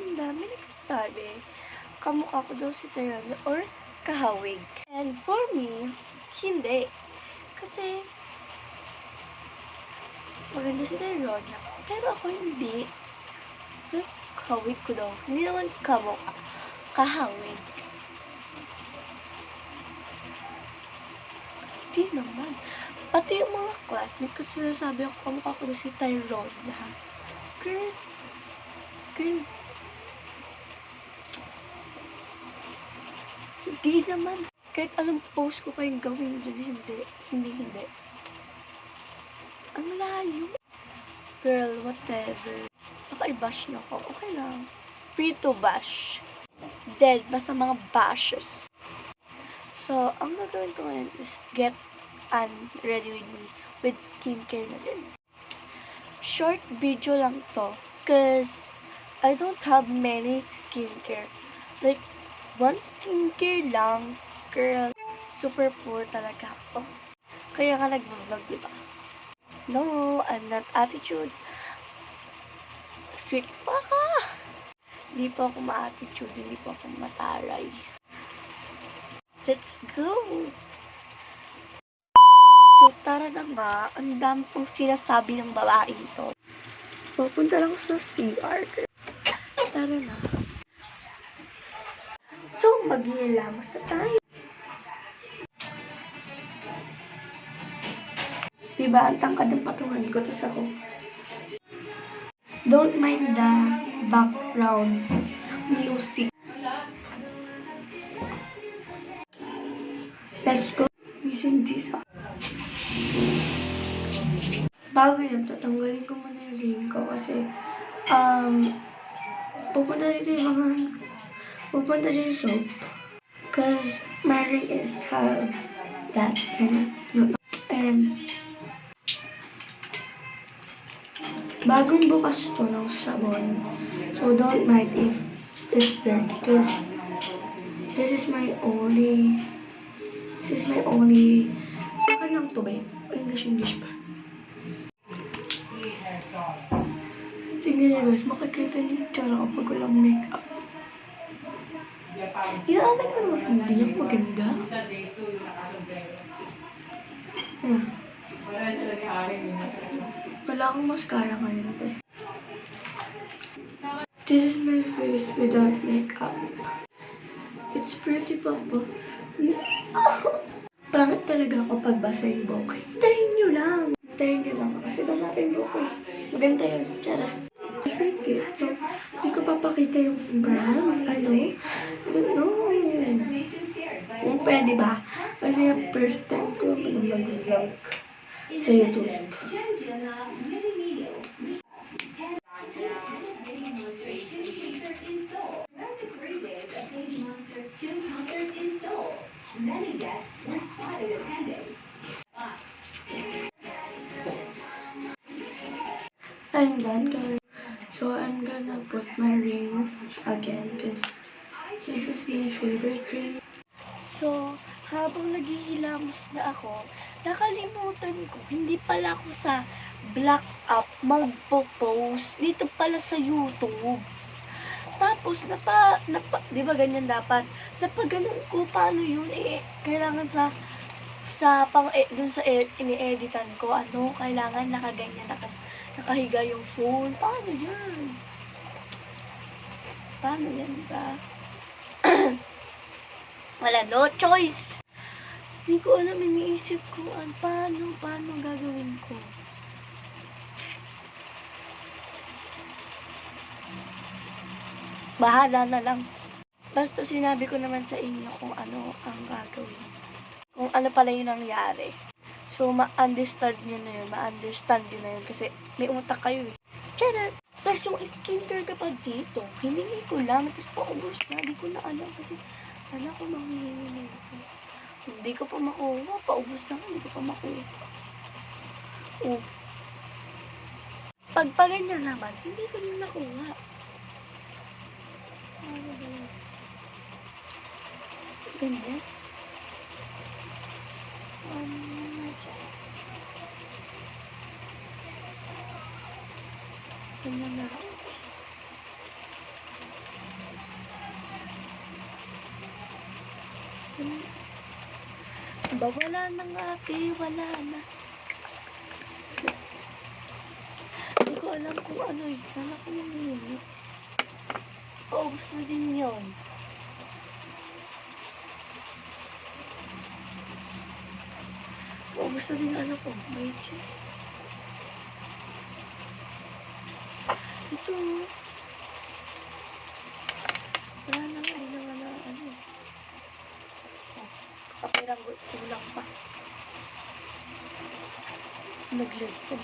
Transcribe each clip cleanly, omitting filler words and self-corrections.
ang dami nagsasabi, kamukha ko daw si Tyrone or kahawig. And for me, hindi. Kasi, maganda si Tyrone. Pero ako hindi. Like, kahawig ko daw. Hindi naman kamukha. Kahawig. Di naman. Pati yung mga classmates ko sinasabi ako kamukha ko daw si Tyrone. Girl. Hindi naman. Kahit anong post ko pa yung gawin dyan, hindi. Ang layo. Girl, whatever. Baka i-bash na ako. Okay lang. Free to bash. Dead. Basta mga bashes. So, ang gagawin ko ngayon is get ready with me with skincare na din. Short video lang to. Cause I don't have many skincare. Like, one skincare lang. Girl, super poor talaga ako. Kaya nga nag-vlog, diba? No, I'm not attitude. Sweet pa ako. Hindi po ako ma-attitude, hindi po ako mataray. Let's go! So, tara na nga. Ang dami pong sinasabi ng babaeng to. Pupunta lang sa CR. Tara na. So, maghihilamos na tayo. Diba, ang tangkad ng patungan ko, tas ako. Don't mind the background music. Let's go. Missing this. Bago yun, tatanggalin ko muna yung ring ko kasi pupunta dito yung soap. Cause my ring is have that and bagong bukas to ng sabon. So don't mind if it's dirty because this is my only sa akin lang to ba? English pa. Tingnan niyo guys, makikita niyo yung tsara kapag walang makeup. Inaamin ko naman hindi ako maganda. Wala akong mascara ngayon eh. This is my face without makeup. It's pretty papa. Pangit talaga ako pagbasa yung book. Hintayin nyo lang kasi basa pa yung book eh. Maganda yun, tsara. Like it. So, di ko papakita yung brand, I don't know. Kung pwede ba? Kasi yung first time ko mag-vlog sa YouTube. Many guests were spotted attending. I'm done guys. So I'm gonna put my ring again because this is my favorite ring. So habang naghihilamos na ako, nakalimutan ko, hindi pala ako sa Black App magpo-post. Dito pala sa YouTube. Tapos, di ba ganyan dapat? Napaganon ko, paano yun? Kailangan dun sa ini-editan ko, kailangan nakaganyan, nakahiga yung phone. Paano yan? Diba? Wala, no choice. Hindi ko alam, iniisip ko, paano gagawin ko? Bahala na lang. Basta sinabi ko naman sa inyo kung ano ang gagawin. Kung ano pala yung nangyari. So, ma-understand nyo na yun. Kasi may utak kayo eh. Charot! Tapos yung skincare kapag dito, hiningi ko lang. Tapos paubos na. Hindi ko na alam kasi ko manghihingi na ito. Hindi ko pa makuha. Paubos na hindi ko pa makuha. Pag ganyan naman, hindi ko din nakuha. Ganyan. Ganyan na. ba? Wala na nga, ate. Wala na. Hindi ko alam kung ano eh. Sana ko namili. Paubos na din yun. Paubos na din ano ko. May check. Ito. Wala na nga. Hindi na nga ano. Oh, kapirang kulang pa. Nag-lag po.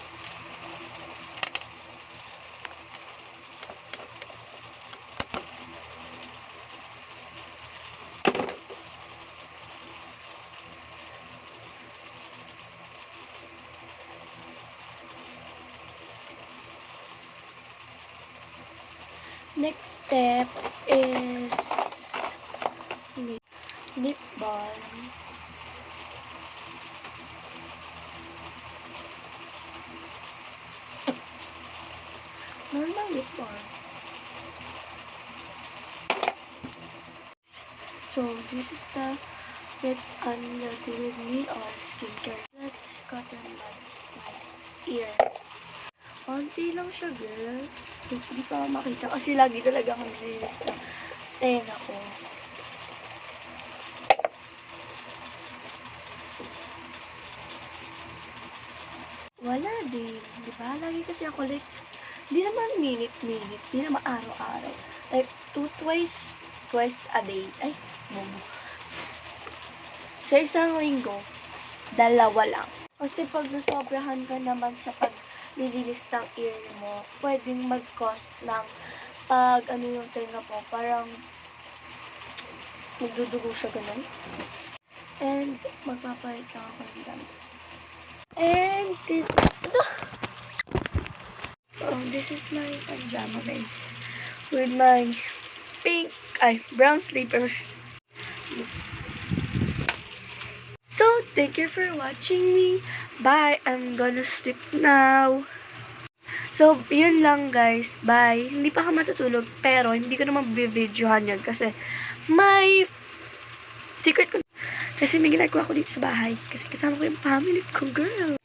Next step is lip balm. Normal lip balm. So this is the Get Unready With Me or skincare. Let's cotton buds my ear. Konti lang siya, girl. Hindi pa makita kasi lagi talaga akong nililis na tenga ko. Wala din. Di ba? Lagi kasi ako like, di naman minute-minute, di naman araw-araw. Like, twice a day. Ay, bobo. Sa isang linggo, 2 lang. Kasi pag nasobrahan ka naman sa paglilinis ng ear mo, pwedeng mag-cause ng pag ano yung tenga po, parang magdudugo siya ganun. And magpapalit lang ako ng damit. And this is my pajama base with my brown slippers. So, thank you for watching me. Bye. I'm gonna sleep now. So, yun lang guys. Bye. Hindi pa ako matutulog, pero hindi ko naman bibidyohan yun kasi may secret ko. Kasi may ginagawa ko dito sa bahay. Kasi kasama ko yung family ko, girl.